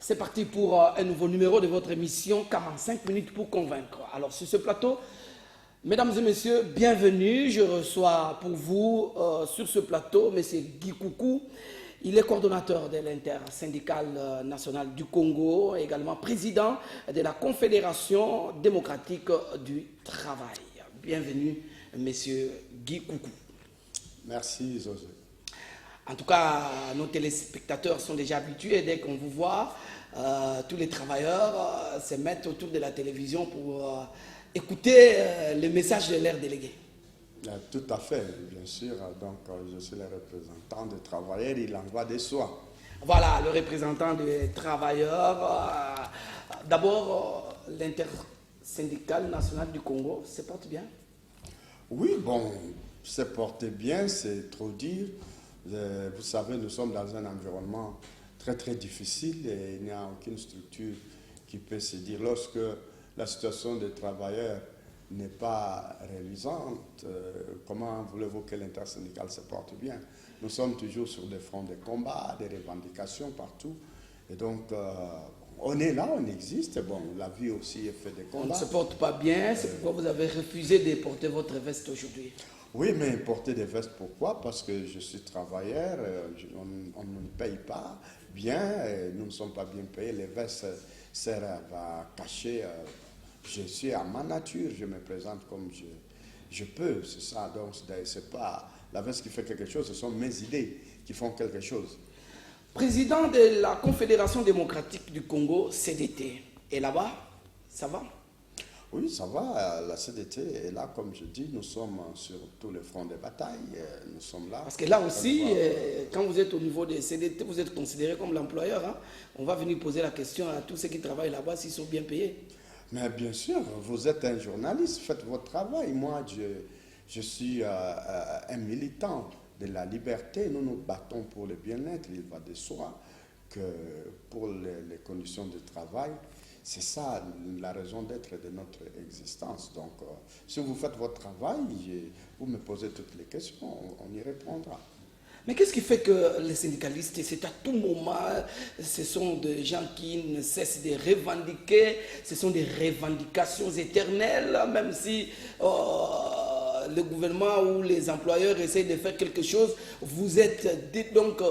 C'est parti pour un nouveau numéro de votre émission 45 minutes pour convaincre. Alors sur ce plateau, mesdames et messieurs, bienvenue. Je reçois pour vous sur ce plateau M. Guy Koukou. Il est coordonnateur de l'intersyndicale nationale du Congo, également président de la Confédération démocratique du travail. Bienvenue, M. Guy Koukou. Merci, José. En tout cas, nos téléspectateurs sont déjà habitués. Dès qu'on vous voit, tous les travailleurs se mettent autour de la télévision pour écouter les messages de leurs délégués. Tout à fait, bien sûr. Donc, je suis le représentant des travailleurs, il en va de soi. Voilà, le représentant des travailleurs. D'abord, l'intersyndicale nationale du Congo se porte bien? Oui, bon, se porter bien, c'est trop dire. Vous savez, nous sommes dans un environnement très très difficile et il n'y a aucune structure qui peut se dire lorsque la situation des travailleurs n'est pas réalisante, comment voulez-vous que l'intersyndicale se porte bien? Nous sommes toujours sur des fronts de combat, des revendications partout. Et donc, on est là, on existe. Bon, la vie aussi est faite de combats. On ne se porte pas bien, c'est pourquoi vous avez refusé de porter votre veste aujourd'hui. Oui, mais porter des vestes, pourquoi? Parce que je suis travailleur, on ne me paye pas bien, et nous ne sommes pas bien payés. Les vestes servent à cacher. Je suis à ma nature, je me présente comme je peux, c'est ça. Donc, c'est pas la veste qui fait quelque chose, ce sont mes idées qui font quelque chose. Président de la Confédération démocratique du Congo, CDT, et là-bas, ça va? Oui, ça va. La CDT est là, comme je dis, nous sommes sur tous les fronts de bataille. Nous sommes là. Parce que là aussi, quand vous êtes au niveau des CDT, vous êtes considéré comme l'employeur. Hein? On va venir poser la question à tous ceux qui travaillent là-bas s'ils sont bien payés. Mais bien sûr, vous êtes un journaliste, faites votre travail. Moi, je suis un militant de la liberté. Nous nous battons pour le bien-être. Il va de soi que pour les conditions de travail, c'est ça la raison d'être de notre existence. Donc, si vous faites votre travail, vous me posez toutes les questions, on y répondra. Mais qu'est-ce qui fait que les syndicalistes, c'est à tout moment, ce sont des gens qui ne cessent de revendiquer, ce sont des revendications éternelles, même si le gouvernement ou les employeurs essayent de faire quelque chose, vous êtes donc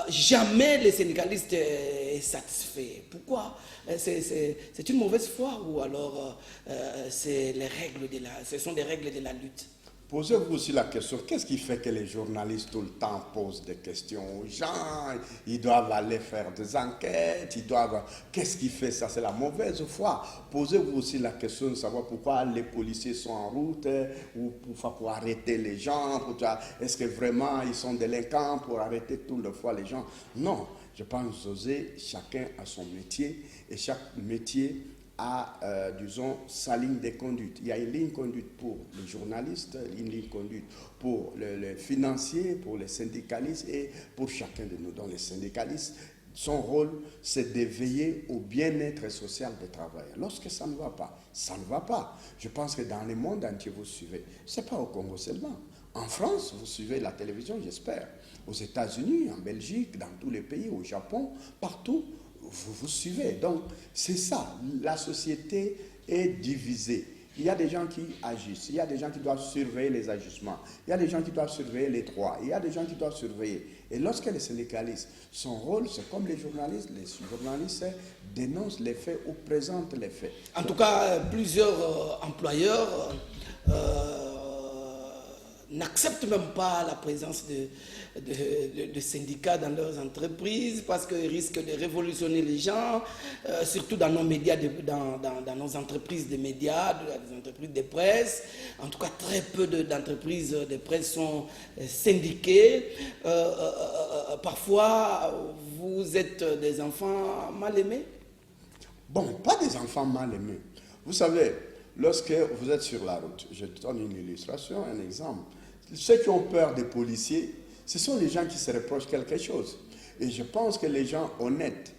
jamais les syndicalistes est satisfait. Pourquoi? C'est une mauvaise foi ou alors ce sont des règles de la lutte? Posez-vous aussi la question, qu'est-ce qui fait que les journalistes tout le temps posent des questions aux gens? Ils doivent aller faire des enquêtes, Qu'est-ce qui fait ça? C'est la mauvaise foi. Posez-vous aussi la question de savoir pourquoi les policiers sont en route, ou pour arrêter les gens. Est-ce que vraiment ils sont délinquants pour arrêter tout le fois les gens? Non, je pense, José, chacun a son métier et chaque métier a, disons, sa ligne de conduite. Il y a une ligne conduite pour les journalistes, une ligne conduite pour les financiers, pour les syndicalistes et pour chacun de nous. Donc les syndicalistes, son rôle, c'est de veiller au bien-être social des travailleurs. Lorsque ça ne va pas, ça ne va pas. Je pense que dans le monde entier, vous suivez. Ce n'est pas au Congo seulement. En France, vous suivez la télévision, j'espère. Aux États-Unis, en Belgique, dans tous les pays, au Japon, partout, vous suivez. Donc, c'est ça. La société est divisée. Il y a des gens qui agissent. Il y a des gens qui doivent surveiller les agissements. Il y a des gens qui doivent surveiller les droits. Il y a des gens qui doivent surveiller. Et lorsque les syndicalistes, son rôle, c'est comme les journalistes dénoncent les faits ou présentent les faits. En tout cas, plusieurs employeurs n'acceptent même pas la présence de syndicats dans leurs entreprises parce qu'ils risquent de révolutionner les gens, surtout dans nos médias, dans nos entreprises de médias, des entreprises de presse. En tout cas, très peu d'entreprises de presse sont syndiquées. Parfois, vous êtes des enfants mal aimés? Bon, pas des enfants mal aimés. Vous savez, lorsque vous êtes sur la route, je te donne une illustration, un exemple. Ceux qui ont peur des policiers, ce sont les gens qui se reprochent quelque chose. Et je pense que les gens honnêtes,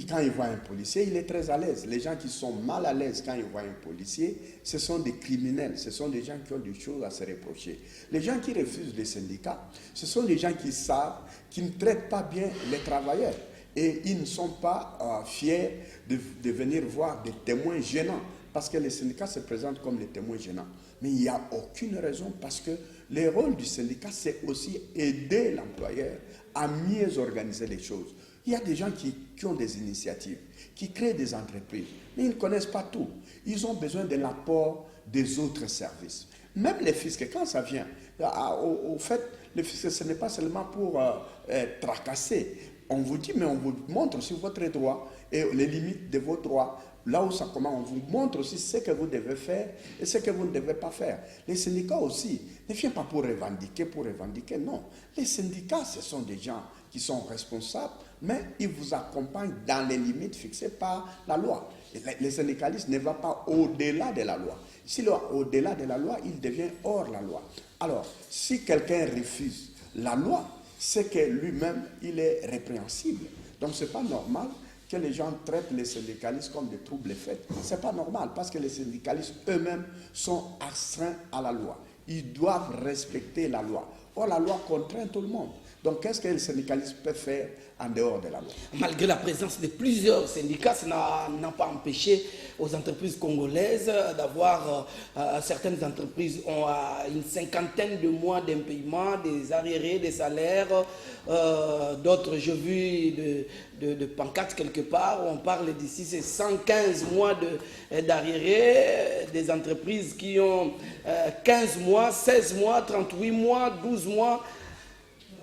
quand ils voient un policier, il est très à l'aise. Les gens qui sont mal à l'aise quand ils voient un policier, ce sont des criminels, ce sont des gens qui ont des choses à se reprocher. Les gens qui refusent les syndicats, ce sont des gens qui savent, qui ne traitent pas bien les travailleurs. et ils ne sont pas fiers de venir voir des témoins gênants, parce que les syndicats se présentent comme les témoins gênants. Mais il n'y a aucune raison, parce que le rôle du syndicat, c'est aussi aider l'employeur à mieux organiser les choses. Il y a des gens qui ont des initiatives, qui créent des entreprises, mais ils ne connaissent pas tout. Ils ont besoin de l'apport des autres services. Même les fiscs, quand ça vient, au fait, le fisc, ce n'est pas seulement pour tracasser. On vous dit, mais on vous montre aussi votre droit et les limites de vos droits. Là où ça commence, on vous montre aussi ce que vous devez faire et ce que vous ne devez pas faire. Les syndicats aussi ne viennent pas pour revendiquer, non. Les syndicats, ce sont des gens qui sont responsables, mais ils vous accompagnent dans les limites fixées par la loi. Et les syndicalistes ne vont pas au-delà de la loi. S'il va au-delà de la loi, il devient hors la loi. Alors, si quelqu'un refuse la loi, c'est que lui-même, il est répréhensible. Donc, ce n'est pas normal que les gens traitent les syndicalistes comme des troubles faits. Ce n'est pas normal, parce que les syndicalistes eux-mêmes sont astreints à la loi. Ils doivent respecter la loi. Or, la loi contraint tout le monde. Donc, qu'est-ce que les syndicalistes peuvent faire en dehors de la loi? Malgré la présence de plusieurs syndicats, ça n'a pas empêché aux entreprises congolaises d'avoir, certaines entreprises ont une cinquantaine de mois d'impayement, des arriérés, des salaires, d'autres, j'ai vu de pancartes quelque part, où on parle d'ici, c'est 115 mois d'arriérés, des entreprises qui ont 15 mois, 16 mois, 38 mois, 12 mois.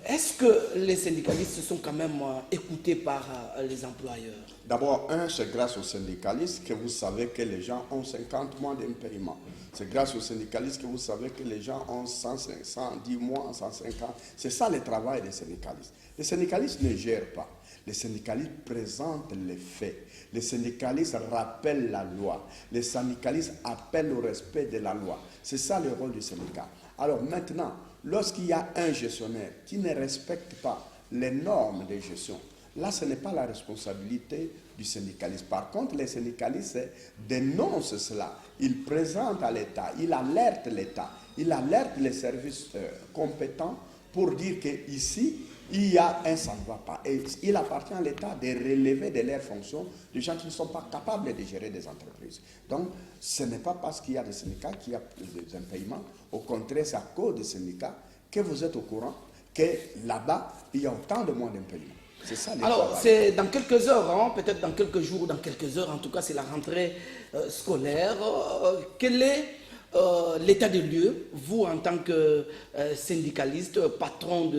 Est-ce que les syndicalistes sont quand même écoutés par les employeurs? D'abord, c'est grâce aux syndicalistes que vous savez que les gens ont 50 mois d'impaiement. C'est grâce aux syndicalistes que vous savez que les gens ont 110 mois, 150. C'est ça le travail des syndicalistes. Les syndicalistes ne gèrent pas. Les syndicalistes présentent les faits. Les syndicalistes rappellent la loi. Les syndicalistes appellent au respect de la loi. C'est ça le rôle du syndicat. Alors maintenant, lorsqu'il y a un gestionnaire qui ne respecte pas les normes de gestion, là, ce n'est pas la responsabilité du syndicaliste. Par contre, les syndicalistes dénoncent cela. Ils présentent à l'État, ils alertent l'État, ils alertent les services compétents pour dire qu'ici, il y a un ça ne va pas. Et il appartient à l'État de relever de leurs fonctions des gens qui ne sont pas capables de gérer des entreprises. Donc, ce n'est pas parce qu'il y a des syndicats qu'il y a des impayements. Au contraire, c'est à cause des syndicats que vous êtes au courant que là-bas, il y a autant de mois d'impayement. C'est ça. Alors, c'est dans quelques heures, hein, peut-être dans quelques jours, dans quelques heures, en tout cas, c'est la rentrée scolaire. Quel est l'état des lieux, vous en tant que syndicaliste, patron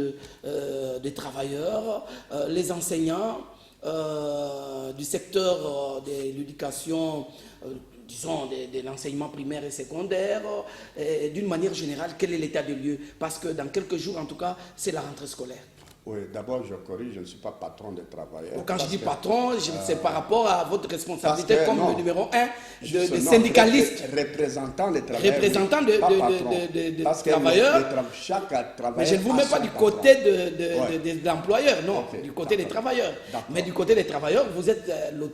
des travailleurs, les enseignants du secteur de l'éducation, disons de l'enseignement primaire et secondaire, d'une manière générale, quel est l'état des lieux? Parce que dans quelques jours, en tout cas, c'est la rentrée scolaire. Oui, d'abord, je corrige, je ne suis pas patron des travailleurs. Quand je dis patron, c'est par rapport à votre responsabilité comme le numéro 1 des non, syndicalistes. Représentant des travailleurs. Représentant des travailleurs. Chaque travailleur. Mais je ne vous mets pas du côté de l'employeur, non, okay, du côté des travailleurs. Mais du côté des travailleurs, vous êtes le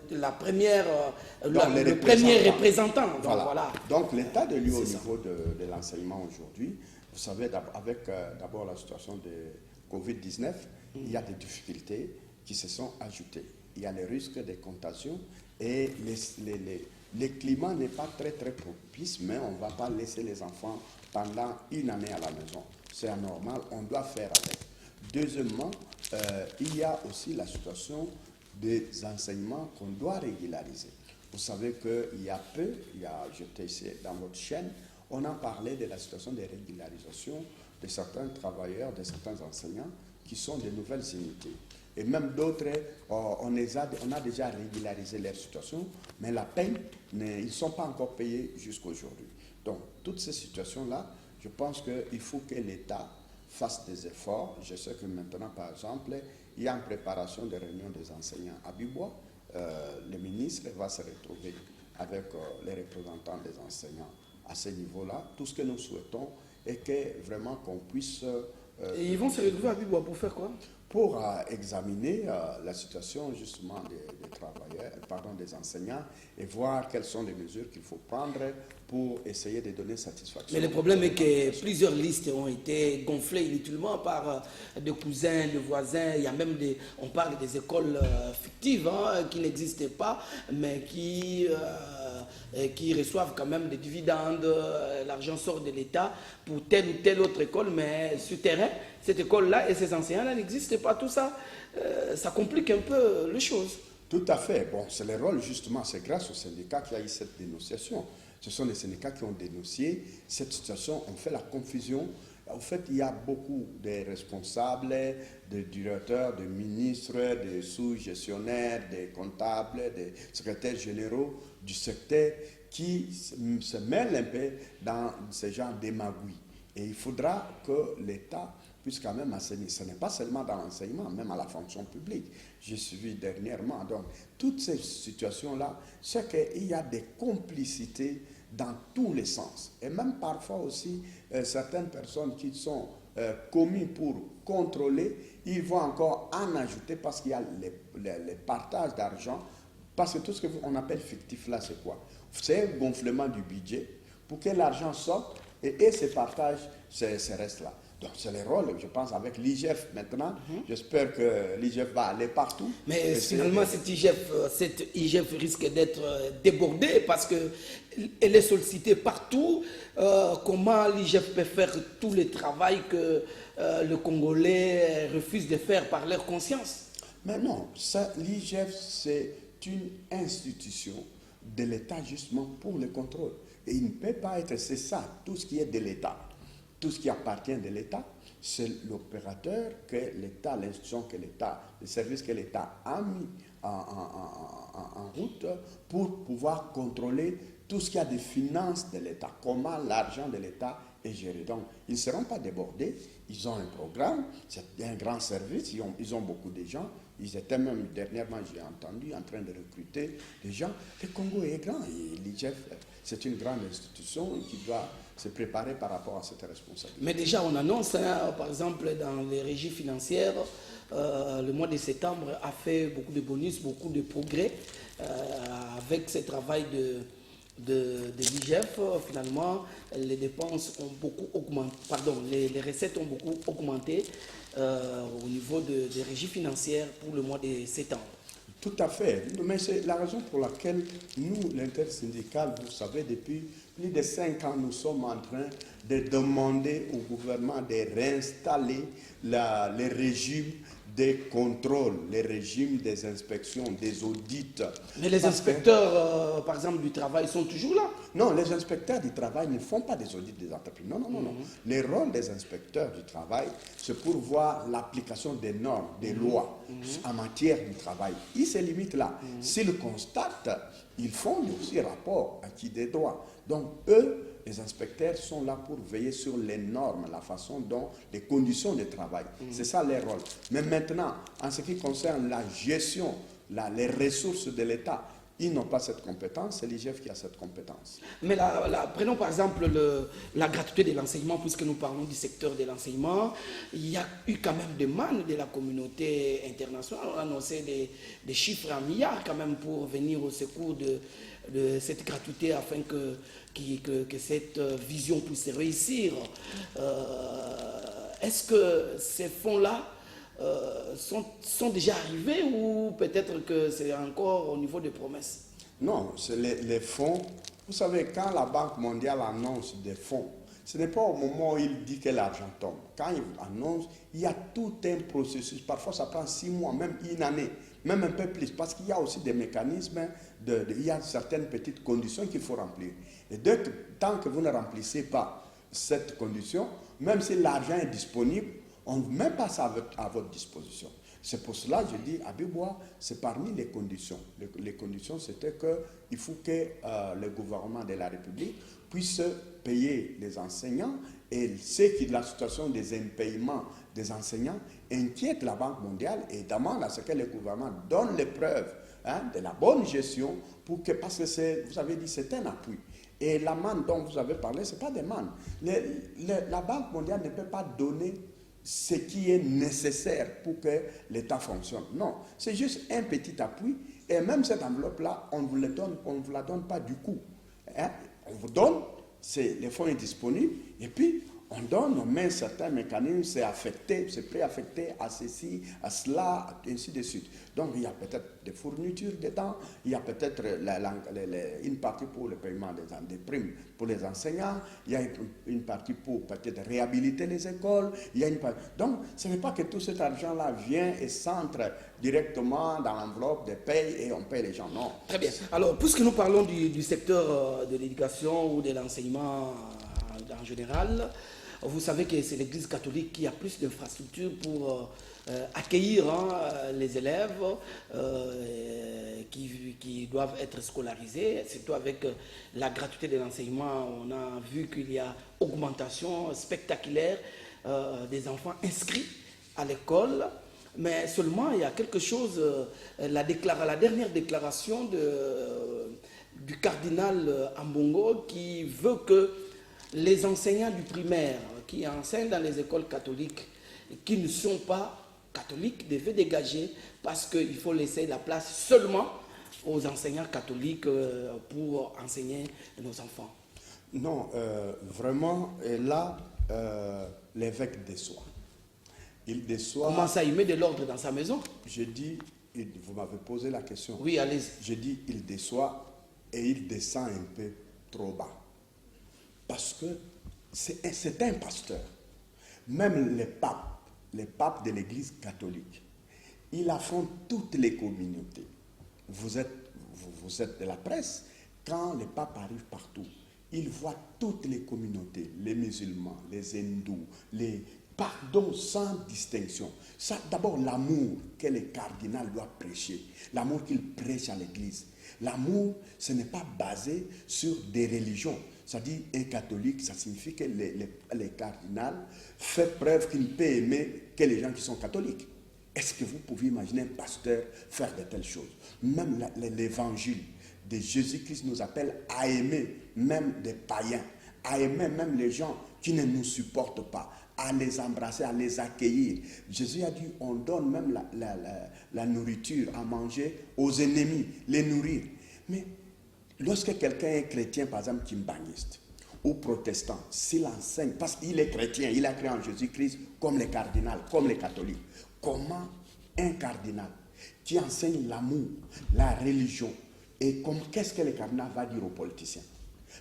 premier représentant. Donc, voilà. Donc l'état de lieu au niveau de l'enseignement aujourd'hui, vous savez, avec d'abord la situation de Covid-19, il y a des difficultés qui se sont ajoutées. Il y a les risques de contagion et le climat n'est pas très propice, mais on ne va pas laisser les enfants pendant une année à la maison. C'est anormal, on doit faire avec. Deuxièmement, il y a aussi la situation des enseignements qu'on doit régulariser. Vous savez qu'il y a peu, j'étais ici dans votre chaîne, on a parlé de la situation de régularisation de certains travailleurs, de certains enseignants qui sont de nouvelles unités. Et même d'autres, on a déjà régularisé leur situation, mais la peine, ils ne sont pas encore payés jusqu'à aujourd'hui. Donc, toutes ces situations-là, je pense qu'il faut que l'État fasse des efforts. Je sais que maintenant, par exemple, il y a en préparation des réunions des enseignants à Bibois. Le ministre va se retrouver avec les représentants des enseignants à ce niveau-là. Tout ce que nous souhaitons est que vraiment qu'on puisse... Et ils vont se retrouver à Bibois pour faire quoi? pour examiner la situation justement des travailleurs, pardon, des enseignants et voir quelles sont les mesures qu'il faut prendre pour essayer de donner satisfaction. Mais le problème est que plusieurs listes ont été gonflées inutilement par des cousins, des voisins. Il y a même on parle des écoles fictives qui n'existent pas, mais qui reçoivent quand même des dividendes. L'argent sort de l'État pour telle ou telle autre école, mais sur terrain, cette école-là et ces enseignants-là n'existent pas. Tout ça, ça complique un peu les choses. Tout à fait. Bon, c'est le rôle justement, c'est grâce aux syndicats qu'il y a eu cette dénonciation. Ce sont les syndicats qui ont dénoncé cette situation, on fait la confusion. En fait, il y a beaucoup de responsables, de directeurs, de ministres, de sous-gestionnaires, des comptables, des secrétaires généraux du secteur qui se mêlent un peu dans ce genre d'émagouilles. Et il faudra que l'État puisse quand même assainir. Ce n'est pas seulement dans l'enseignement, même à la fonction publique. J'ai suivi dernièrement. Donc, toutes ces situations-là, c'est qu'il y a des complicités dans tous les sens. Et même parfois aussi, certaines personnes qui sont commises pour contrôler, ils vont encore en ajouter parce qu'il y a les partages d'argent. Parce que tout ce qu'on appelle fictif là, c'est quoi? C'est un gonflement du budget pour que l'argent sorte et se partage, ce reste là. Donc c'est le rôle, je pense, avec l'IGF maintenant. J'espère que l'IGF va aller partout. Mais finalement, cette IGF risque d'être débordée parce qu'elle est sollicitée partout. Comment l'IGF peut faire tout le travail que le Congolais refuse de faire par leur conscience? Mais non, l'IGF, c'est une institution de l'État justement pour le contrôle. Et il ne peut pas être, c'est ça, tout ce qui est de l'État. Tout ce qui appartient de l'État, c'est l'opérateur que l'État, l'institution que l'État, le service que l'État a mis en route pour pouvoir contrôler tout ce qui a des finances de l'État, comment l'argent de l'État est géré. Donc, ils ne seront pas débordés, ils ont un programme, c'est un grand service, ils ont beaucoup de gens. Ils étaient même, dernièrement, j'ai entendu, en train de recruter des gens. Le Congo est grand et l'IGF, c'est une grande institution qui doit se préparer par rapport à cette responsabilité. Mais déjà, on annonce, par exemple, dans les régies financières, le mois de septembre a fait beaucoup de bonus, beaucoup de progrès avec ce travail de l'IGF. Finalement, les dépenses ont beaucoup augmenté, les recettes ont beaucoup augmenté au niveau des régies financières pour le mois de septembre. Tout à fait. Mais c'est la raison pour laquelle nous, l'intersyndicale, vous savez, depuis plus de 5 ans, nous sommes en train de demander au gouvernement de réinstaller les régimes des contrôles, les régimes des inspections, des audits. Mais les inspecteurs, par exemple, du travail sont toujours là? Non, les inspecteurs du travail ne font pas des audits des entreprises. Non. Le rôle des inspecteurs du travail, c'est pour voir l'application des normes, des lois en matière du travail. Ils se limitent là. S'ils constatent, ils font aussi rapport acquis des droits. Donc, eux, les inspecteurs sont là pour veiller sur les normes, la façon dont les conditions de travail. C'est ça leur rôle. Mais maintenant, en ce qui concerne la gestion, les ressources de l'État, ils n'ont pas cette compétence, c'est l'IGF qui a cette compétence. Mais prenons par exemple la gratuité de l'enseignement, puisque nous parlons du secteur de l'enseignement. Il y a eu quand même des demandes de la communauté internationale. On a annoncé des chiffres en milliards quand même pour venir au secours de cette gratuité afin que cette vision puisse réussir. Est-ce que ces fonds-là sont déjà arrivés ou peut-être que c'est encore au niveau des promesses? Non, c'est les fonds. Vous savez, quand la Banque mondiale annonce des fonds, ce n'est pas au moment où il dit que l'argent tombe. Quand il annonce, il y a tout un processus. Parfois, ça prend 6 mois, même une année, même un peu plus, parce qu'il y a aussi des mécanismes, il y a certaines petites conditions qu'il faut remplir. Et tant que vous ne remplissez pas cette condition, même si l'argent est disponible, on ne met pas ça à votre disposition. C'est pour cela que je dis, à Bibois, c'est parmi les conditions. Les conditions, c'était qu'il faut que le gouvernement de la République puisse payer les enseignants et c'est que la situation des impayements des enseignants inquiète la Banque mondiale et demande à ce que le gouvernement donne les preuves de la bonne gestion parce que vous avez dit c'est un appui. Et la manne dont vous avez parlé, ce n'est pas des mannes. La Banque mondiale ne peut pas donner ce qui est nécessaire pour que l'État fonctionne. Non, c'est juste un petit appui. Et même cette enveloppe-là, on ne vous la donne pas du coup. Hein? On vous donne, les fonds sont disponibles, et puis on donne, on met certains mécanismes, c'est affecté, c'est préaffecté à ceci, à cela, ainsi de suite. Donc il y a peut-être des fournitures dedans, il y a peut-être une partie pour le paiement des primes pour les enseignants, il y a une partie pour peut-être réhabiliter les écoles, il y a une partie. Donc ce n'est pas que tout cet argent-là vient et s'entre directement dans l'enveloppe des payes et on paye les gens, non. Très bien. Alors, puisque nous parlons du secteur de l'éducation ou de l'enseignement en général, vous savez que c'est l'Église catholique qui a plus d'infrastructures pour accueillir les élèves qui doivent être scolarisés, surtout avec la gratuité de l'enseignement. On a vu qu'il y a augmentation spectaculaire des enfants inscrits à l'école. Mais seulement, il y a quelque chose, la dernière déclaration du cardinal Ambongo qui veut que les enseignants du primaire qui enseignent dans les écoles catholiques, qui ne sont pas catholiques, devaient dégager parce qu'il faut laisser la place seulement aux enseignants catholiques pour enseigner nos enfants. Non, vraiment, et là, l'évêque déçoit. Il déçoit. Comment ça, il met de l'ordre dans sa maison? Je dis, vous m'avez posé la question. Oui, allez-y. Je dis, il déçoit et il descend un peu trop bas. Parce que c'est un pasteur. Même les papes de l'Église catholique, il affronte toutes les communautés. Vous êtes de la presse, quand les papes arrivent partout, ils voient toutes les communautés, les musulmans, les hindous, pardon sans distinction. Ça, d'abord, l'amour que le cardinal doit prêcher, l'amour qu'il prêche à l'Église. L'amour, ce n'est pas basé sur des religions. Ça dit, un catholique, ça signifie que le cardinal fait preuve qu'il peut aimer que les gens qui sont catholiques. Est-ce que vous pouvez imaginer un pasteur faire de telles choses? Même l'évangile de Jésus-Christ nous appelle à aimer même des païens, à aimer même les gens qui ne nous supportent pas, à les embrasser, à les accueillir. Jésus a dit, on donne même la nourriture à manger aux ennemis, les nourrir. Mais lorsque quelqu'un est chrétien, par exemple kimbanguiste ou protestant, s'il enseigne, parce qu'il est chrétien, il a cru en Jésus-Christ comme les cardinals, comme les catholiques, comment un cardinal qui enseigne l'amour, la religion, et qu'est-ce que le cardinal va dire aux politiciens?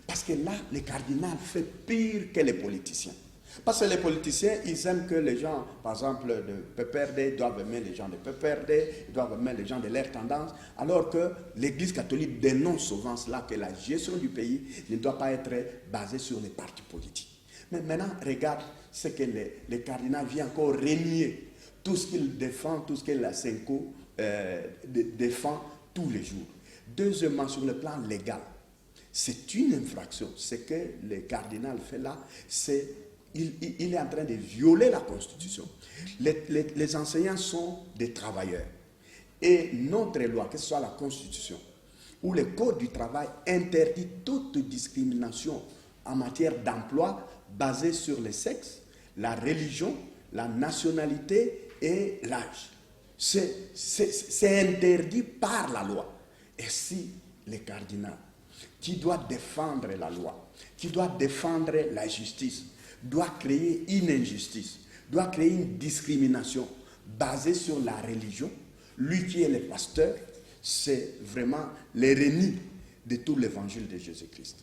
Parce que là, le cardinal fait pire que les politiciens. Parce que les politiciens, ils aiment que les gens, par exemple, de PPRD, doivent aimer les gens de PPRD, ils doivent aimer les gens de leur tendance, alors que l'Église catholique dénonce souvent cela, que la gestion du pays ne doit pas être basée sur les partis politiques. Mais maintenant, regarde ce que le cardinal vient encore renier, tout ce qu'il défend, tout ce que la Senko défend tous les jours. Deuxièmement, sur le plan légal, c'est une infraction. Ce que le cardinal fait là, il est en train de violer la Constitution. Les enseignants sont des travailleurs. Et notre loi, que ce soit la Constitution ou le Code du travail, interdit toute discrimination en matière d'emploi basée sur le sexe, la religion, la nationalité et l'âge. C'est interdit par la loi. Et si le cardinal, qui doit défendre la loi, qui doit défendre la justice, doit créer une injustice, doit créer une discrimination basée sur la religion, lui qui est le pasteur, c'est vraiment l'ennemi de tout l'évangile de Jésus-Christ.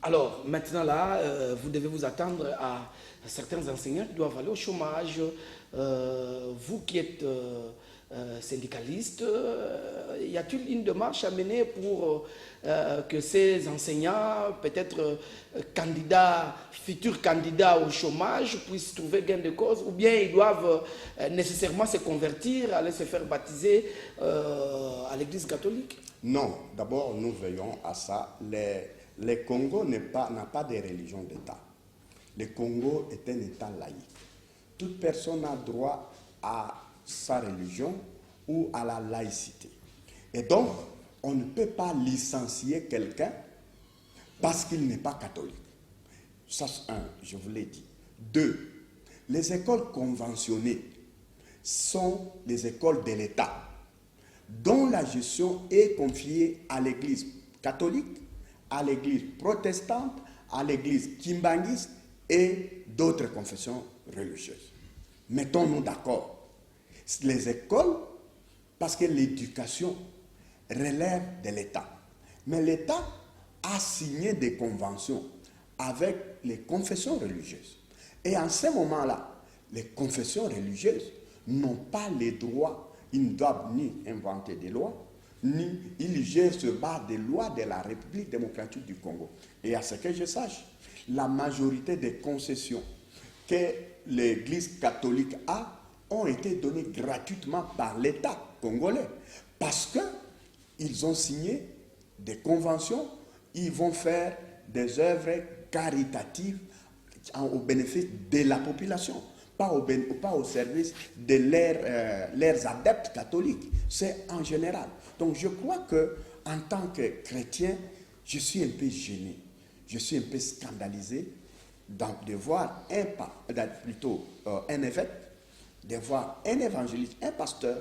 Alors, maintenant là, vous devez vous attendre à certains enseignants qui doivent aller au chômage. Vous qui êtes syndicaliste, y a-t-il une démarche à mener pour que ces enseignants, peut-être futurs candidats au chômage, puissent trouver gain de cause, ou bien ils doivent nécessairement se convertir, aller se faire baptiser à l'Église catholique? Non, d'abord nous veillons à ça. Le Congo n'a pas de religion d'État. Le Congo est un État laïque. Toute personne a droit à sa religion ou à la laïcité. Et donc, on ne peut pas licencier quelqu'un parce qu'il n'est pas catholique. Ça, c'est un, je vous l'ai dit. Deux, les écoles conventionnées sont les écoles de l'État, dont la gestion est confiée à l'Église catholique, à l'Église protestante, à l'Église kimbanguiste et d'autres confessions religieuses. Mettons-nous d'accord. Les écoles, parce que l'éducation relève de l'État. Mais l'État a signé des conventions avec les confessions religieuses. Et en ce moment-là, les confessions religieuses n'ont pas les droits, ils ne doivent ni inventer des lois, ni ils gèrent sur base des lois de la République démocratique du Congo. Et à ce que je sache, la majorité des concessions que l'Église catholique a ont été données gratuitement par l'État congolais. Parce qu'ils ont signé des conventions, ils vont faire des œuvres caritatives au bénéfice de la population, pas au service de leurs adeptes catholiques. C'est en général. Donc je crois qu'en tant que chrétien, je suis un peu gêné, je suis un peu scandalisé de voir un évêque, de voir un évangéliste, un pasteur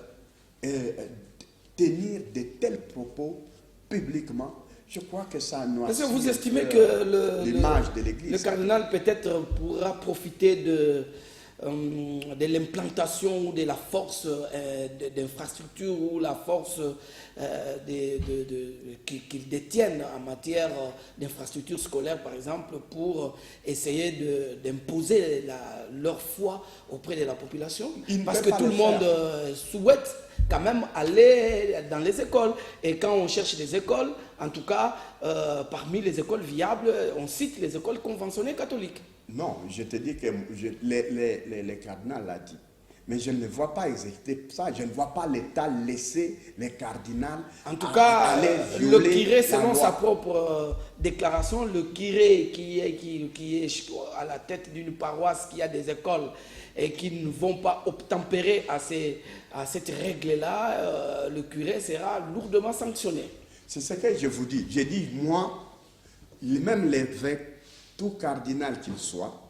tenir de tels propos publiquement. Je crois que ça noie. Est-ce que vous estimez que l'image de l'Église, le cardinal peut-être pourra profiter de l'implantation de la force d'infrastructure ou la force qu'ils détiennent en matière d'infrastructure scolaire, par exemple, pour essayer d'imposer leur foi auprès de la population? Parce que tout le monde souhaite quand même aller dans les écoles. Et quand on cherche des écoles, en tout cas, parmi les écoles viables, on cite les écoles conventionnées catholiques. Non, je te dis que le cardinal l'a dit. Mais je ne vois pas exécuter ça. Je ne vois pas l'État laisser les cardinals en tout cas, le curé, selon sa propre déclaration, le curé qui est à la tête d'une paroisse qui a des écoles et qui ne vont pas obtempérer à cette règle-là, le curé sera lourdement sanctionné. C'est ce que je vous dis. J'ai dit, moi, même l'évêque, tout cardinal qu'il soit,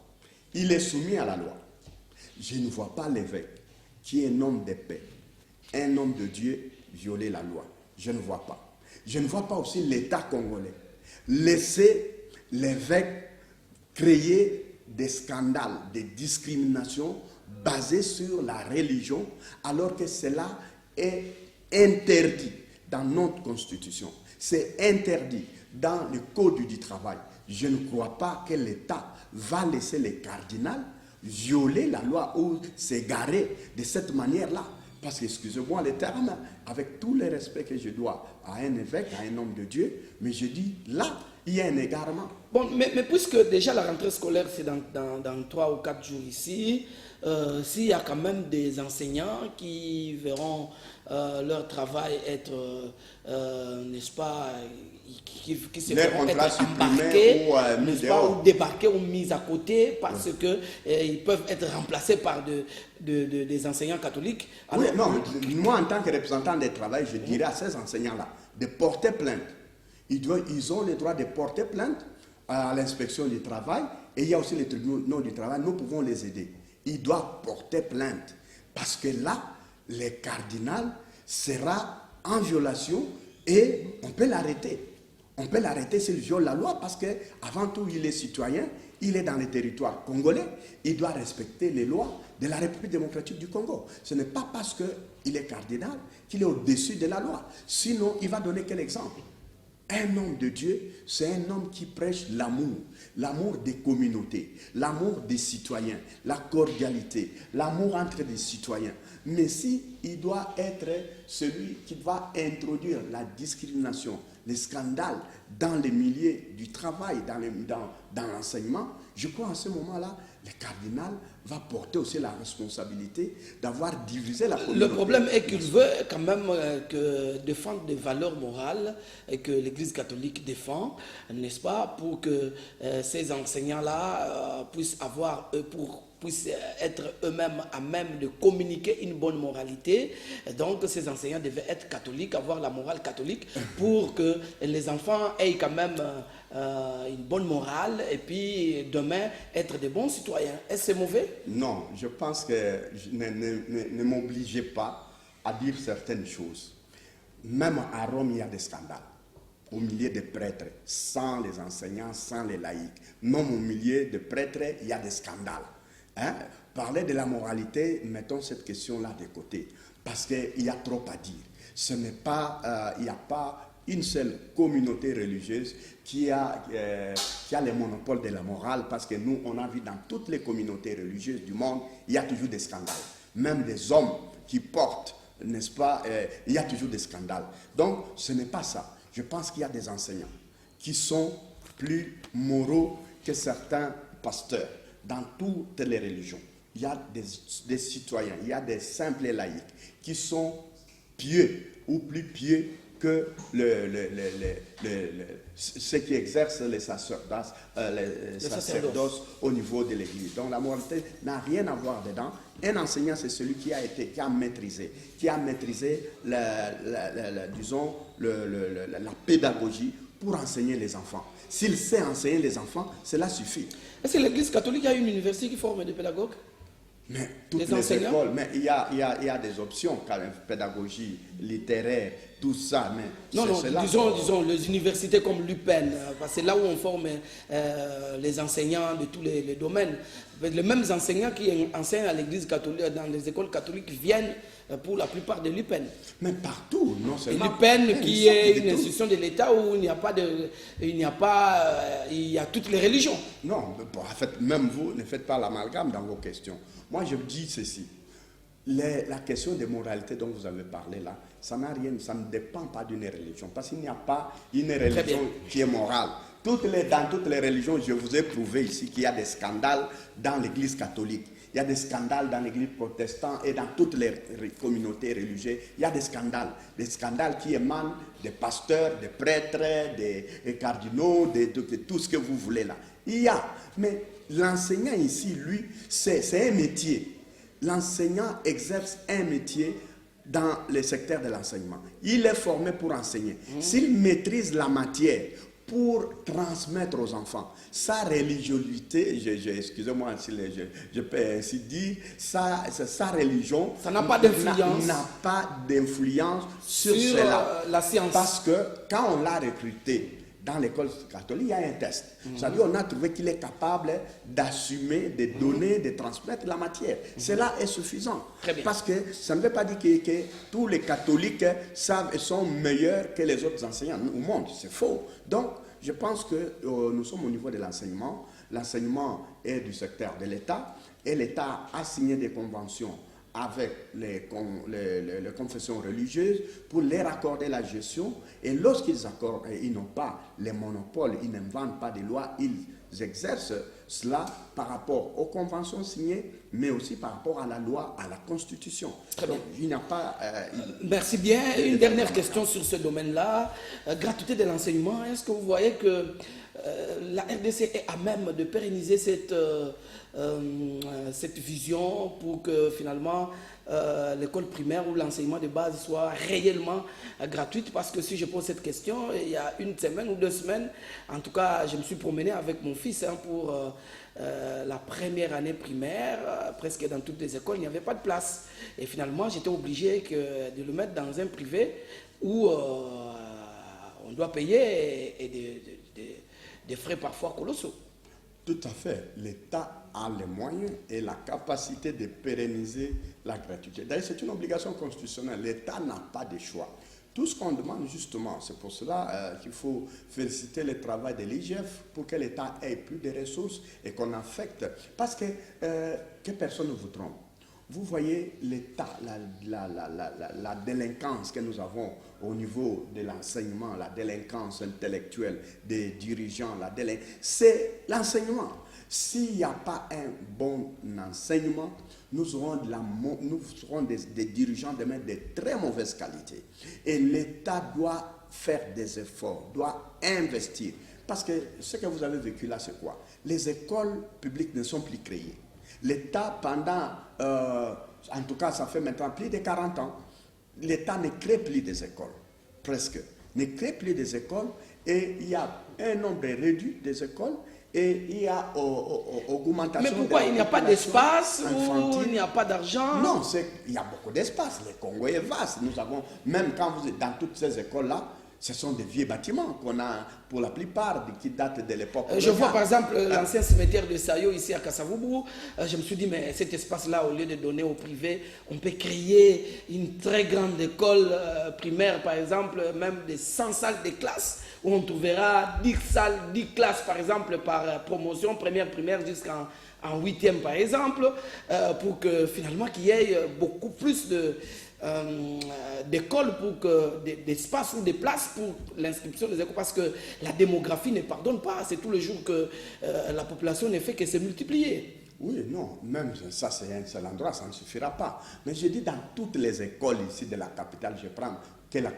il est soumis à la loi. Je ne vois pas l'évêque, qui est un homme de paix, un homme de Dieu, violer la loi. Je ne vois pas. Je ne vois pas aussi l'État congolais laisser l'évêque créer des scandales, des discriminations basées sur la religion, alors que cela est interdit dans notre constitution. C'est interdit dans le code du travail. Je ne crois pas que l'État va laisser les cardinals violer la loi ou s'égarer de cette manière-là. Parce que, excusez-moi le terme, avec tout le respect que je dois à un évêque, à un homme de Dieu, mais je dis, là, il y a un égarement. Bon, mais puisque déjà la rentrée scolaire, c'est dans 3 ou 4 jours ici, s'il y a quand même des enseignants qui verront leur travail être, n'est-ce pas, qui se feront être embarqués, ou débarqués ou mis à côté parce qu'ils peuvent être remplacés par des enseignants catholiques. Alors, oui, non, moi en tant que représentant des travail, je dirais à ces enseignants-là de porter plainte. Ils ont le droit de porter plainte à l'inspection du travail et il y a aussi les tribunaux du travail, nous pouvons les aider. Ils doivent porter plainte parce que là, le cardinal sera en violation et on peut l'arrêter. On peut l'arrêter s'il viole la loi parce qu'avant tout, il est citoyen, il est dans le territoire congolais, il doit respecter les lois de la République démocratique du Congo. Ce n'est pas parce qu'il est cardinal qu'il est au-dessus de la loi. Sinon, il va donner quel exemple? Un homme de Dieu, c'est un homme qui prêche l'amour des communautés, l'amour des citoyens, la cordialité, l'amour entre les citoyens. Mais si il doit être celui qui va introduire la discrimination, les scandales dans les milieux du travail, dans l'enseignement, je crois en ce moment-là, le cardinal va porter aussi la responsabilité d'avoir divisé la communauté. Le problème est qu'il veut quand même défendre des valeurs morales et que l'Église catholique défend, n'est-ce pas, pour que ces enseignants-là puissent avoir, pour puissent être eux-mêmes à même de communiquer une bonne moralité. Et donc ces enseignants devaient être catholiques, avoir la morale catholique pour que les enfants aient quand même une bonne morale et puis demain être des bons citoyens. Est-ce que c'est mauvais? Non, je pense que ne m'obligez pas à dire certaines choses. Même à Rome, il y a des scandales. Au milieu des prêtres, sans les enseignants, sans les laïcs. Même au milieu des prêtres, il y a des scandales. Hein? Parler de la moralité, mettons cette question-là de côté, parce qu'il y a trop à dire. Ce n'est pas, il n'y a pas une seule communauté religieuse qui a les monopoles de la morale, parce que nous, on a vu dans toutes les communautés religieuses du monde, il y a toujours des scandales. Même des hommes qui portent, n'est-ce pas, il y a toujours des scandales. Donc, ce n'est pas ça. Je pense qu'il y a des enseignants qui sont plus moraux que certains pasteurs dans toutes les religions. Il y a des citoyens, il y a des simples laïcs qui sont pieux ou plus pieux que ceux qui exercent les sacerdoces au niveau de l'Église. Donc la moralité n'a rien à voir dedans. Un enseignant, c'est celui qui a maîtrisé disons, la pédagogie pour enseigner les enfants. S'il sait enseigner les enfants, cela suffit. Est-ce que l'Église catholique a une université qui forme des pédagogues? Mais toutes les écoles, mais il y a des options quand même, pédagogie, littéraire, tout ça. Mais disons les universités comme l'UPEN, c'est là où on forme les enseignants de tous les domaines. Les mêmes enseignants qui enseignent à l'Église catholique, dans les écoles catholiques, viennent pour la plupart de l'UPEN. Mais partout, non seulement. L'UPEN qui est une institution de l'État où il y a toutes les religions. Non, en fait, même vous ne faites pas l'amalgame dans vos questions. Moi, je dis ceci. La question des moralités dont vous avez parlé là, ça ne dépend pas d'une religion. Parce qu'il n'y a pas une religion qui est morale. Dans toutes les religions, je vous ai prouvé ici qu'il y a des scandales dans l'Église catholique. Il y a des scandales dans l'Église protestante et dans toutes les communautés religieuses. Il y a des scandales qui émanent des pasteurs, des prêtres, des cardinaux, de tout ce que vous voulez là. Il y a, mais l'enseignant ici, lui, c'est un métier. L'enseignant exerce un métier dans le secteur de l'enseignement. Il est formé pour enseigner. S'il maîtrise la matière pour transmettre aux enfants sa religiosité, excusez-moi si je peux ainsi dire, sa religion, ça n'a pas d'influence. N'a pas d'influence sur cela. La science. Parce que quand on l'a recruté dans l'école catholique, il y a un test. C'est-à-dire qu'on a trouvé qu'il est capable d'assumer, de donner, de transmettre la matière. Cela est suffisant. Parce que ça ne veut pas dire que tous les catholiques savent et sont meilleurs que les autres enseignants au monde. C'est faux. Donc, je pense que nous sommes au niveau de l'enseignement. L'enseignement est du secteur de l'État et l'État a signé des conventions avec les confessions religieuses pour leur accorder la gestion. Et lorsqu'ils accordent, ils n'ont pas les monopoles, ils n'inventent pas des lois, ils exercent cela par rapport aux conventions signées, mais aussi par rapport à la loi, à la Constitution. Donc, il n'y a pas... Merci bien. Une dernière question sur ce domaine-là. Gratuité de l'enseignement, est-ce que vous voyez que la RDC est à même de pérenniser cette vision pour que finalement l'école primaire ou l'enseignement de base soit réellement gratuite? Parce que si je pose cette question, il y a une semaine ou 2 semaines, en tout cas, je me suis promené avec mon fils pour la première année primaire, presque dans toutes les écoles, il n'y avait pas de place. Et finalement, j'étais obligé de le mettre dans un privé où on doit payer et des frais parfois colossaux. Tout à fait. L'État a les moyens et la capacité de pérenniser la gratuité. D'ailleurs, c'est une obligation constitutionnelle. L'État n'a pas de choix. Tout ce qu'on demande justement, c'est pour cela qu'il faut féliciter le travail de l'IGF pour que l'État ait plus de ressources et qu'on affecte. Parce que personne ne vous trompe. Vous voyez l'état, la délinquance que nous avons au niveau de l'enseignement, la délinquance intellectuelle des dirigeants, c'est l'enseignement. S'il n'y a pas un bon enseignement, nous aurons des dirigeants demain de très mauvaise qualité. Et l'État doit faire des efforts, doit investir. Parce que ce que vous avez vécu là, c'est quoi? Les écoles publiques ne sont plus créées. L'État, pendant, en tout cas, ça fait maintenant plus de 40 ans, l'État ne crée plus des écoles, presque. Ne crée plus des écoles et il y a un nombre réduit des écoles et il y a augmentation. Mais pourquoi il n'y a pas d'espace infantile. ou il n'y a pas d'argent? Non, il y a beaucoup d'espace. Le Congo est vaste. Nous avons, même quand vous êtes dans toutes ces écoles-là, ce sont des vieux bâtiments qu'on a pour la plupart qui datent de l'époque. Je vois par exemple l'ancien cimetière de Sayo ici à Kasavubu. Je me suis dit, mais cet espace-là, au lieu de donner au privé, on peut créer une très grande école primaire, par exemple, même de 100 salles de classe, où on trouvera 10 salles, 10 classes, par exemple, par promotion, première primaire jusqu'en 8e, par exemple, pour que finalement qu'il y ait beaucoup plus d'écoles, pour que d'espace ou des places pour l'inscription des écoles, parce que la démographie ne pardonne pas. C'est tous les jours que la population ne fait que se multiplier. Oui, non, même ça c'est un seul endroit, ça ne suffira pas. Mais je dis dans toutes les écoles ici de la capitale, je prends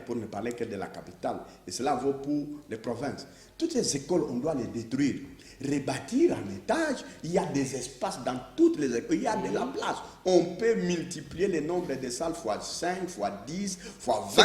pour ne parler que de la capitale, et cela vaut pour les provinces. Toutes les écoles, on doit les détruire, rebâtir en étage. Il y a des espaces dans toutes les écoles, il y a de la place. On peut multiplier le nombre de salles fois 5, fois 10, fois 20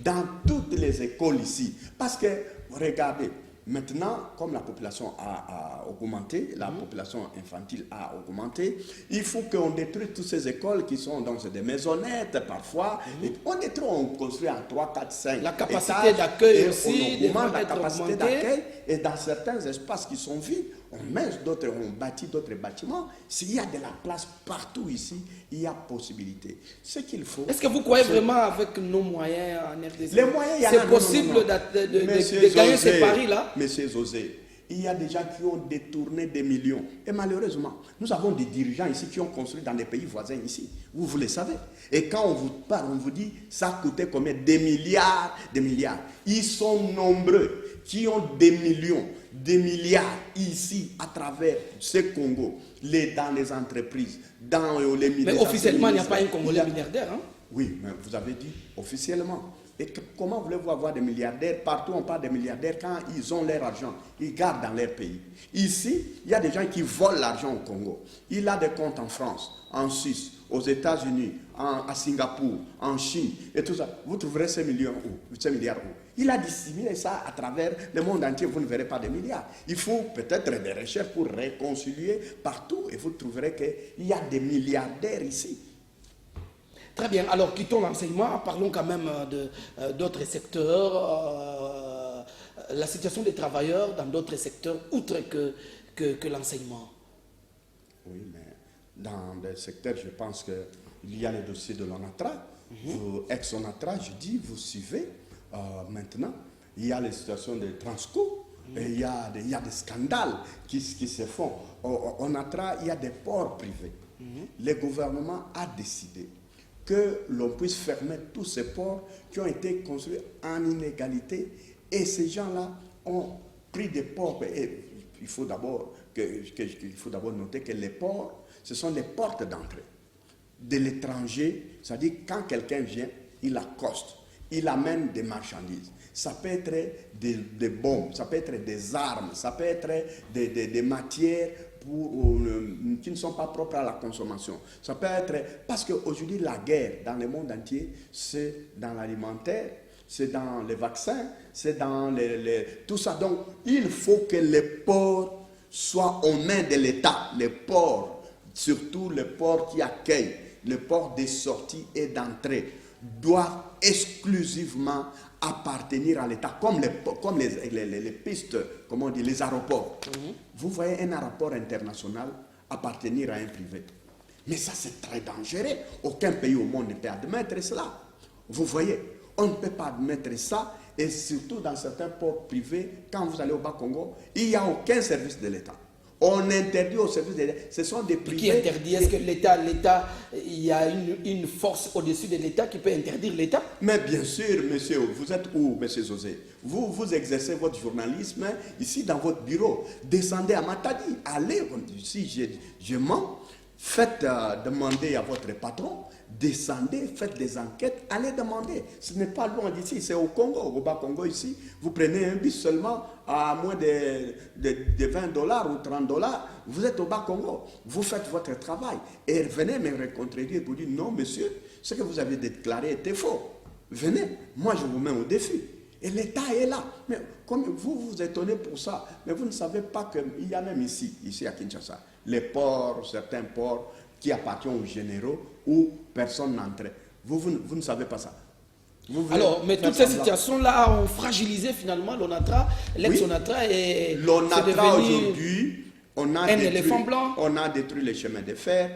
dans toutes les écoles ici. Parce que, regardez, maintenant, comme la population a augmenté, la population infantile a augmenté, il faut qu'on détruise toutes ces écoles qui sont dans des maisonnettes parfois. Et on détruit, on construit en 3, 4, 5 la capacité d'accueil aussi, on augmente la capacité d'accueil. Et dans certains espaces qui sont vides, on met d'autres, on bâtit d'autres bâtiments. S'il y a de la place partout ici, il y a possibilité. Ce qu'il faut... Est-ce que vous croyez vraiment avec nos moyens en RDC, les moyens, c'est possible de gagner ces paris-là? Monsieur Zosé, il y a des gens qui ont détourné des millions. Et malheureusement, nous avons des dirigeants ici qui ont construit dans des pays voisins ici. Vous le savez. Et quand on vous parle, on vous dit, ça a coûté combien? Des milliards, des milliards. Ils sont nombreux qui ont des millions, des milliards ici à travers ce Congo, dans les entreprises, dans les milliards. Mais officiellement, il n'y a pas un Congolais milliardaire, hein? Oui, mais vous avez dit officiellement. Et comment voulez-vous avoir des milliardaires? Partout on parle des milliardaires quand ils ont leur argent, ils gardent dans leur pays. Ici, il y a des gens qui volent l'argent au Congo. Il a des comptes en France, en Suisse, aux États-Unis, à Singapour, en Chine et tout ça. Vous trouverez ces milliards où? Il a dissimulé ça à travers le monde entier. Vous ne verrez pas des milliards. Il faut peut-être des recherches pour réconcilier partout et vous trouverez qu'il y a des milliardaires ici. Très bien, alors quittons l'enseignement, parlons quand même d'autres secteurs, la situation des travailleurs dans d'autres secteurs, outre que l'enseignement. Oui, mais dans des secteurs, je pense qu'il y a le dossier de l'ONATRA. Ex-ONATRA, je dis, vous suivez maintenant, il y a les situations de Transco, et il y a des scandales qui se font. ONATRA, il y a des ports privés. Le gouvernement a décidé que l'on puisse fermer tous ces ports qui ont été construits en illégalité. Et ces gens-là ont pris des ports. Et il faut d'abord noter que les ports, ce sont les portes d'entrée de l'étranger. C'est-à-dire quand quelqu'un vient, il accoste, il amène des marchandises. Ça peut être des bombes, ça peut être des armes, ça peut être des matières qui ne sont pas propres à la consommation. Ça peut être... Parce qu'aujourd'hui, la guerre dans le monde entier, c'est dans l'alimentaire, c'est dans les vaccins, c'est dans tout ça. Donc, il faut que les ports soient aux mains de l'État. Les ports, surtout les ports qui accueillent, les ports des sorties et d'entrée, doivent exclusivement appartenir à l'État, comme les pistes, comment on dit, les aéroports. Vous voyez un aéroport international appartenir à un privé. Mais ça, c'est très dangereux. Aucun pays au monde ne peut admettre cela. Vous voyez, on ne peut pas admettre ça. Et surtout dans certains ports privés, quand vous allez au Bas-Congo, il n'y a aucun service de l'État. On interdit au service de l'État. Ce sont des privés. Qui interdit? Est-ce que l'État, il y a une force au-dessus de l'État qui peut interdire l'État? Mais bien sûr, monsieur, vous êtes où, monsieur José? Vous exercez votre journalisme ici dans votre bureau. Descendez à Matadi. Allez, si je mens, Faites demander à votre patron, descendez, faites des enquêtes, allez demander. Ce n'est pas loin d'ici, c'est au Congo, au Bas-Congo ici. Vous prenez un bus seulement à moins de $20 ou $30. Vous êtes au Bas-Congo, vous faites votre travail et venez me contredire pour dire non, monsieur, ce que vous avez déclaré était faux. Venez, moi je vous mets au défi. Et l'État est là. Mais comme vous vous étonnez pour ça, mais vous ne savez pas qu'il y a même ici à Kinshasa, les ports, certains ports qui appartiennent aux généraux où personne n'entre. Vous ne savez pas ça. Alors, mais toutes ces situations-là ont fragilisé finalement l'ONATRA, l'ex-ONATRA et l'ONATRA aujourd'hui, on a détruit les chemins de fer,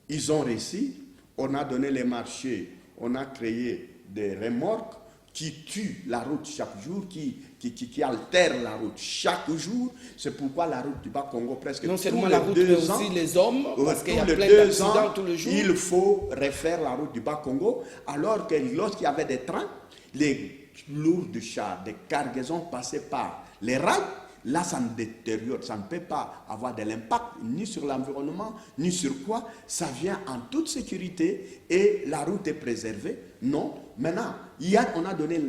ils ont réussi, on a donné les marchés, on a créé des remorques qui tuent la route chaque jour, qui altèrent la route chaque jour. C'est pourquoi la route du Bas-Congo, presque non seulement tous la les route, 2 mais ans, aussi les hommes, parce qu'il y a tous les plein 2 d'accidents ans, tous les jours. il faut refaire la route du Bas-Congo, alors que lorsqu'il y avait des trains, les lourds chars, des cargaisons passaient par les rails. Là, ça ne détériore, ça ne peut pas avoir de l'impact ni sur l'environnement, ni sur quoi. Ça vient en toute sécurité et la route est préservée. Non. Maintenant, on a donné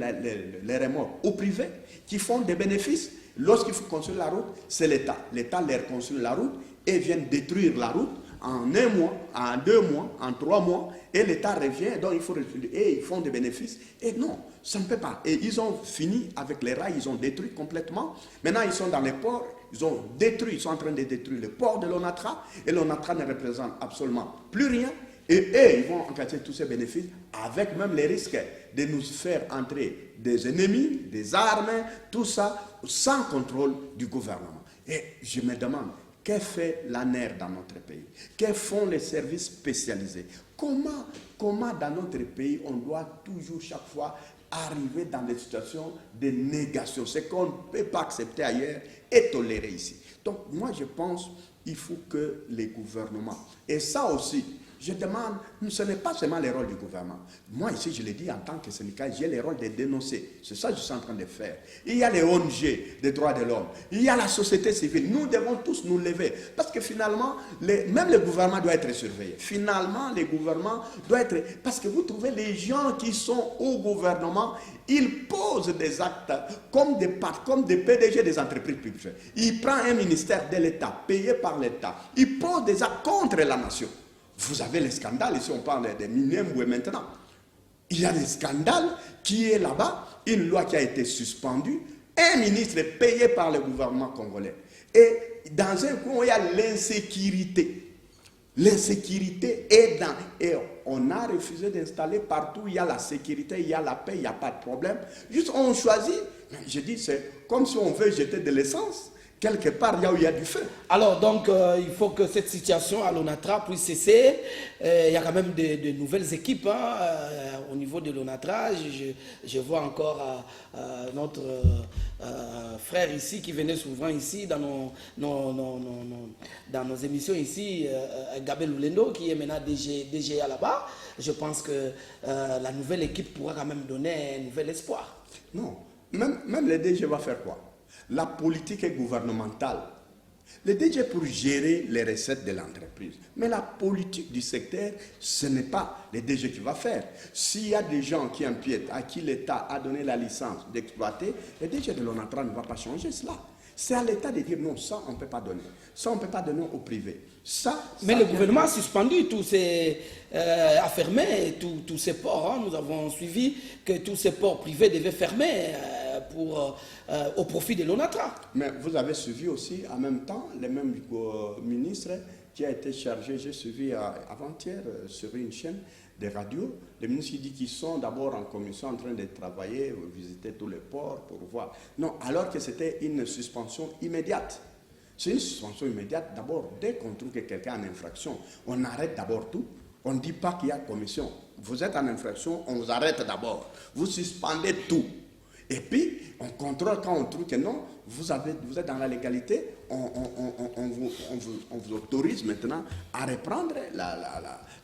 les remorques aux privés qui font des bénéfices. Lorsqu'il faut construire la route, c'est l'État. L'État leur construit la route et vient détruire la route en 1 mois, en 2 mois, en 3 mois, et l'État revient, donc il faut et ils font des bénéfices. Et non, ça ne peut pas. Et ils ont fini avec les rails, ils ont détruit complètement. Maintenant, ils sont dans les ports, ils ont détruit, ils sont en train de détruire le port de l'ONATRA, et l'ONATRA ne représente absolument plus rien. Et eux, ils vont encaisser tous ces bénéfices, avec même les risques de nous faire entrer des ennemis, des armes, tout ça, sans contrôle du gouvernement. Et je me demande, que fait l'ANER dans notre pays? Que font les services spécialisés? Comment dans notre pays on doit toujours chaque fois arriver dans des situations de négation? C'est qu'on ne peut pas accepter ailleurs et tolérer ici. Donc moi je pense qu'il faut que les gouvernements, et ça aussi, je demande, ce n'est pas seulement le rôle du gouvernement. Moi, ici, je l'ai dit en tant que syndicat, j'ai le rôle de dénoncer. C'est ça que je suis en train de faire. Il y a les ONG des droits de l'homme. Il y a la société civile. Nous devons tous nous lever. Parce que finalement, même le gouvernement doit être surveillé. Finalement, le gouvernement doit être... Parce que vous trouvez les gens qui sont au gouvernement, ils posent des actes comme des PDG des entreprises publiques. Ils prennent un ministère de l'État, payé par l'État. Ils posent des actes contre la nation. Vous avez les scandales, ici on parle des Minembwe maintenant. Il y a des scandales qui est là-bas, une loi qui a été suspendue, un ministre est payé par le gouvernement congolais. Et dans un coin, il y a l'insécurité. L'insécurité est dans... Et on a refusé d'installer partout, il y a la sécurité, il y a la paix, il n'y a pas de problème. Juste on choisit, je dis, c'est comme si on veut jeter de l'essence. Quelque part, il y a où il y a du feu. Alors, donc, il faut que cette situation à l'ONATRA puisse cesser. Il y a quand même de nouvelles équipes au niveau de l'ONATRA. Je vois encore notre frère ici qui venait souvent ici dans nos émissions ici, Gabel Oulendo, qui est maintenant DGA là-bas. Je pense que la nouvelle équipe pourra quand même donner un nouvel espoir. Non, même le DG va faire quoi? La politique est gouvernementale. Le DG pour gérer les recettes de l'entreprise. Mais la politique du secteur, ce n'est pas le DG qui va faire. S'il y a des gens qui empiètent, à qui l'État a donné la licence d'exploiter, le DG de l'ONATRA ne va pas changer cela. C'est à l'État de dire non, ça on ne peut pas donner. Ça on ne peut pas donner au privé. Mais le gouvernement a suspendu a fermé tous ces ports. Nous avons suivi que tous ces ports privés devaient fermer au profit de l'ONATRA. Mais vous avez suivi aussi en même temps les mêmes ministres qui a été chargé, j'ai suivi avant-hier sur une chaîne de radio, les ministres qui disent qu'ils sont d'abord en commission en train de travailler, visiter tous les ports pour voir. Non, alors que c'était une suspension immédiate. C'est une suspension immédiate. D'abord, dès qu'on trouve que quelqu'un est en infraction, on arrête d'abord tout. On ne dit pas qu'il y a commission. Vous êtes en infraction, on vous arrête d'abord. Vous suspendez tout. Et puis, on contrôle quand on trouve que non, vous êtes dans la légalité, on vous autorise maintenant à reprendre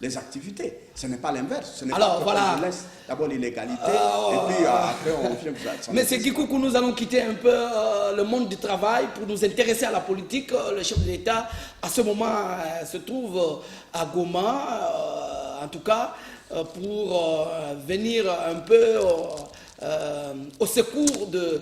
les activités. Ce n'est pas l'inverse. Ce n'est Alors, pas voilà. qu'on vous laisse d'abord l'illégalité et puis après on vient vous. Mais c'est Kikoukou, nous allons quitter un peu le monde du travail pour nous intéresser à la politique. Le chef de l'État, à ce moment, se trouve à Goma, en tout cas, pour venir un peu au secours de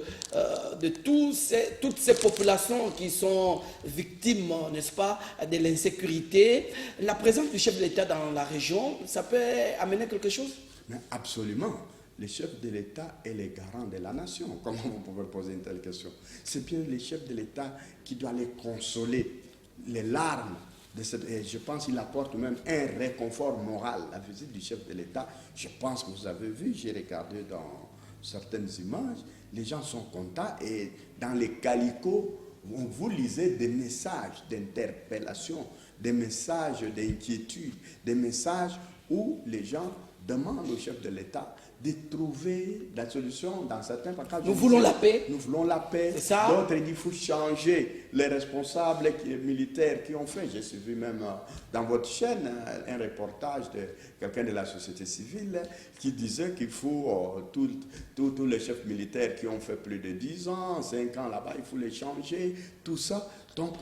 toutes ces populations qui sont victimes, n'est-ce pas, de l'insécurité. La présence du chef de l'État dans la région, ça peut amener quelque chose? Mais absolument. Le chef de l'État est le garant de la nation. Comment vous pouvez poser une telle question? C'est bien le chef de l'État qui doit les consoler. Les larmes et je pense qu'il apporte même un réconfort moral. La visite du chef de l'État, je pense que vous avez vu, j'ai regardé dans certaines images, les gens sont contents et dans les calicots, vous lisez des messages d'interpellation, des messages d'inquiétude, des messages où les gens demandent au chef de l'État de trouver la solution dans certains cas. Nous voulons la paix. Nous voulons la paix. C'est ça. D'autres disent qu'il faut changer les responsables militaires qui ont fait. J'ai suivi même dans votre chaîne un reportage de quelqu'un de la société civile qui disait qu'il faut tous les chefs militaires qui ont fait plus de 10 ans, 5 ans là-bas, il faut les changer, tout ça. Donc,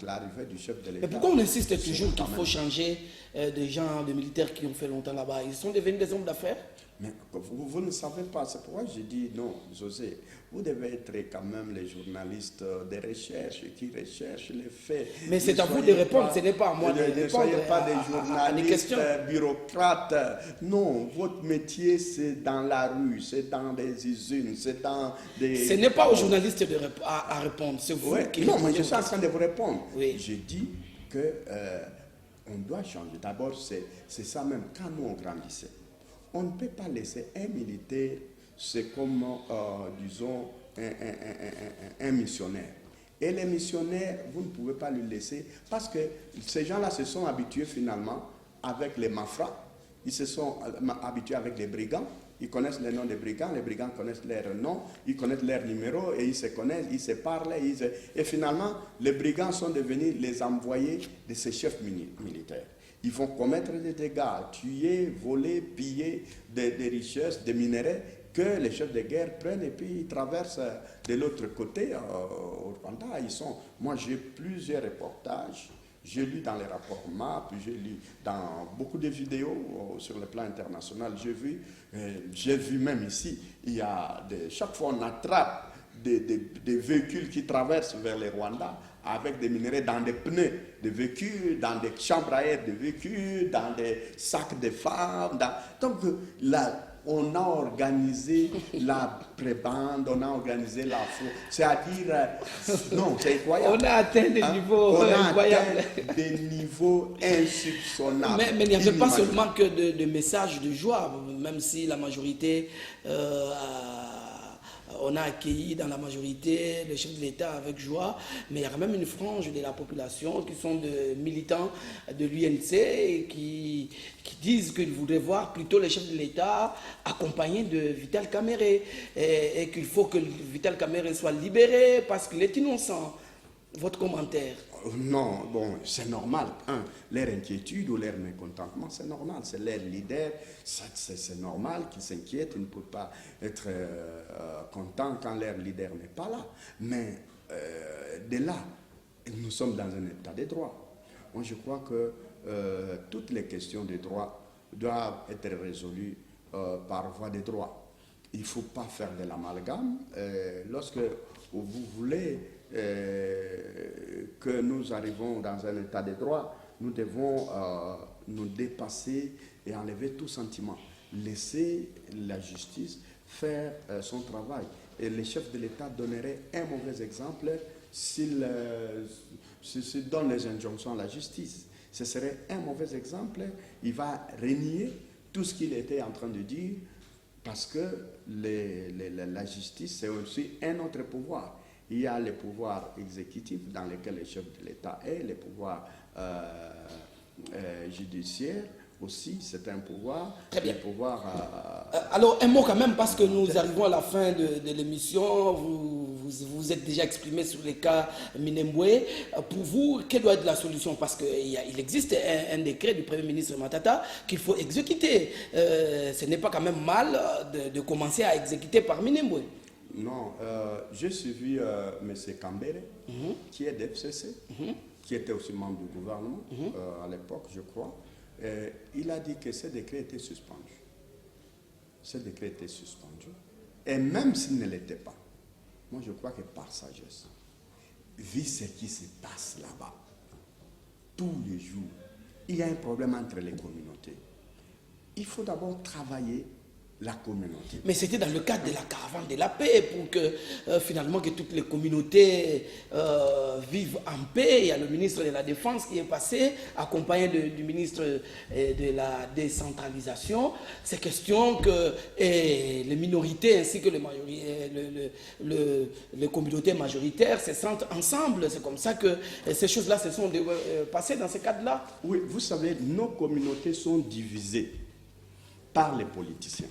l'arrivée du chef de l'État... Mais pourquoi on insiste toujours qu'il faut changer des gens, des militaires qui ont fait longtemps là-bas? Ils sont devenus des hommes d'affaires? Mais vous ne savez pas, c'est pourquoi j'ai dit non, José, vous devez être quand même les journalistes de recherche qui recherchent les faits. Mais c'est à vous de répondre, ce n'est pas à moi de répondre. Ne soyez pas des journalistes bureaucrates. Non, votre métier c'est dans la rue, c'est dans des usines, c'est dans des... Ce n'est pas aux journalistes à répondre, c'est vous qui... Non, mais je suis en train de vous répondre. Oui. J'ai dit que on doit changer. D'abord, c'est ça même, quand nous on grandissait. On ne peut pas laisser un militaire, c'est comme, disons, un missionnaire. Et les missionnaires, vous ne pouvez pas lui laisser, parce que ces gens-là se sont habitués finalement avec les mafras, ils se sont habitués avec les brigands, ils connaissent les noms des brigands, les brigands connaissent leurs noms, ils connaissent leurs numéros, et ils se connaissent, ils se parlent, et finalement, les brigands sont devenus les envoyés de ces chefs militaires. Ils vont commettre des dégâts, tuer, voler, piller des richesses, des minerais que les chefs de guerre prennent et puis ils traversent de l'autre côté au Rwanda. Moi, j'ai plusieurs reportages. J'ai lu dans les rapports MAP, j'ai lu dans beaucoup de vidéos sur le plan international. J'ai vu même ici, chaque fois on attrape des véhicules qui traversent vers le Rwanda avec des minerais dans des pneus de véhicules, dans des chambres à air de véhicules, dans des sacs de femmes. Donc là, on a organisé la prébande, on a organisé la faux. C'est-à-dire, non, c'est incroyable. On a atteint des niveaux incroyables. On a atteint des niveaux insoupçonnables. Mais il n'y avait pas seulement que de messages de joie, même si la majorité on a accueilli dans la majorité le chef de l'État avec joie, mais il y a quand même une frange de la population qui sont des militants de l'UNC et qui disent qu'ils voudraient voir plutôt le chef de l'État accompagné de Vital Kamerhe et qu'il faut que Vital Kamerhe soit libéré parce qu'il est innocent. Votre commentaire? Non, bon, c'est normal. Leur inquiétude ou leur mécontentement, c'est normal. C'est leur leader, c'est normal qu'ils s'inquiètent. Ils ne peuvent pas être contents quand leur leader n'est pas là. Mais de là, nous sommes dans un état de droit. Moi, je crois que toutes les questions de droit doivent être résolues par voie de droit. Il ne faut pas faire de l'amalgame. Lorsque vous voulez que nous arrivons dans un état de droit, nous devons nous dépasser et enlever tout sentiment. Laisser la justice faire son travail. Et le chef de l'État donnerait un mauvais exemple s'il donne les injonctions à la justice. Ce serait un mauvais exemple. Il va renier tout ce qu'il était en train de dire parce que la justice, c'est aussi un autre pouvoir. Il y a les pouvoirs exécutifs dans lesquels le chef de l'État est, les pouvoirs judiciaires aussi, c'est un pouvoir. Très bien. Un pouvoir alors, un mot quand même, parce que nous arrivons à la fin de l'émission. Vous êtes déjà exprimé sur les cas Minembwe. Pour vous, quelle doit être la solution? Parce qu'il existe un décret du Premier ministre Matata qu'il faut exécuter. Ce n'est pas quand même mal de commencer à exécuter par Minembwe. Non, j'ai suivi M. Kambere, qui est d'FCC, qui était aussi membre du gouvernement à l'époque, je crois. Il a dit que ce décret était suspendu. Ce décret était suspendu. Et même s'il ne l'était pas, moi je crois que par sagesse, vu ce qui se passe là-bas, tous les jours, il y a un problème entre les communautés. Il faut d'abord travailler la communauté. Mais c'était dans le cadre de la caravane de la paix pour que finalement que toutes les communautés vivent en paix. Il y a le ministre de la Défense qui est passé, accompagné du ministre de la décentralisation. C'est question que les minorités ainsi que les communautés majoritaires se sentent ensemble. C'est comme ça que ces choses-là se sont passées dans ce cadre-là. Oui, vous savez, nos communautés sont divisées par les politiciens.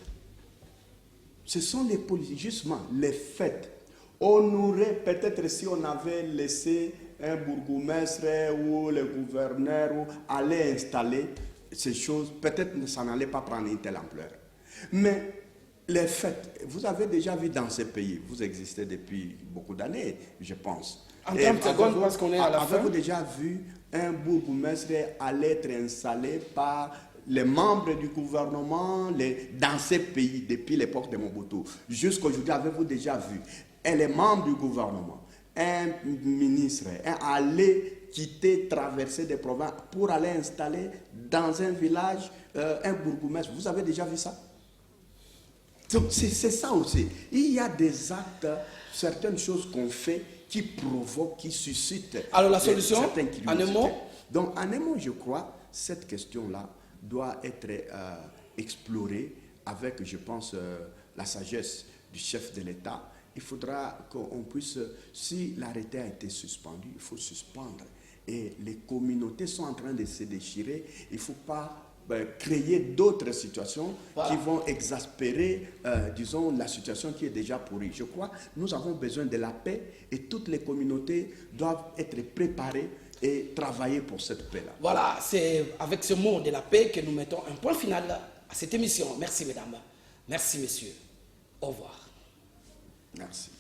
Ce sont les politiciens, justement, les faits. On aurait peut-être, si on avait laissé un bourgmestre ou le gouverneur aller installer ces choses, peut-être que ça n'allait pas prendre une telle ampleur. Mais les faits, vous avez déjà vu dans ces pays, vous existez depuis beaucoup d'années, je pense. En 30 secondes, parce qu'on est à la fin. Avez-vous déjà vu un bourgmestre aller être installé par les membres du gouvernement dans ces pays depuis l'époque de Mobutu? Jusqu'aujourd'hui, avez-vous déjà vu les membres du gouvernement, un ministre, aller quitter, traverser des provinces pour aller installer dans un village un bourgmestre? Vous avez déjà vu ça? C'est ça aussi. Il y a des actes, certaines choses qu'on fait qui provoquent, qui suscitent. Alors la solution, en un mot? Donc en un mot, je crois, cette question-là doit être explorée avec, je pense, la sagesse du chef de l'État. Il faudra qu'on puisse, si l'arrêté a été suspendu, il faut suspendre. Et les communautés sont en train de se déchirer. Il ne faut pas créer d'autres situations qui vont exaspérer, disons, la situation qui est déjà pourrie. Je crois que nous avons besoin de la paix et toutes les communautés doivent être préparées et travailler pour cette paix-là. Voilà, c'est avec ce mot de la paix que nous mettons un point final à cette émission. Merci mesdames, merci messieurs, au revoir. Merci.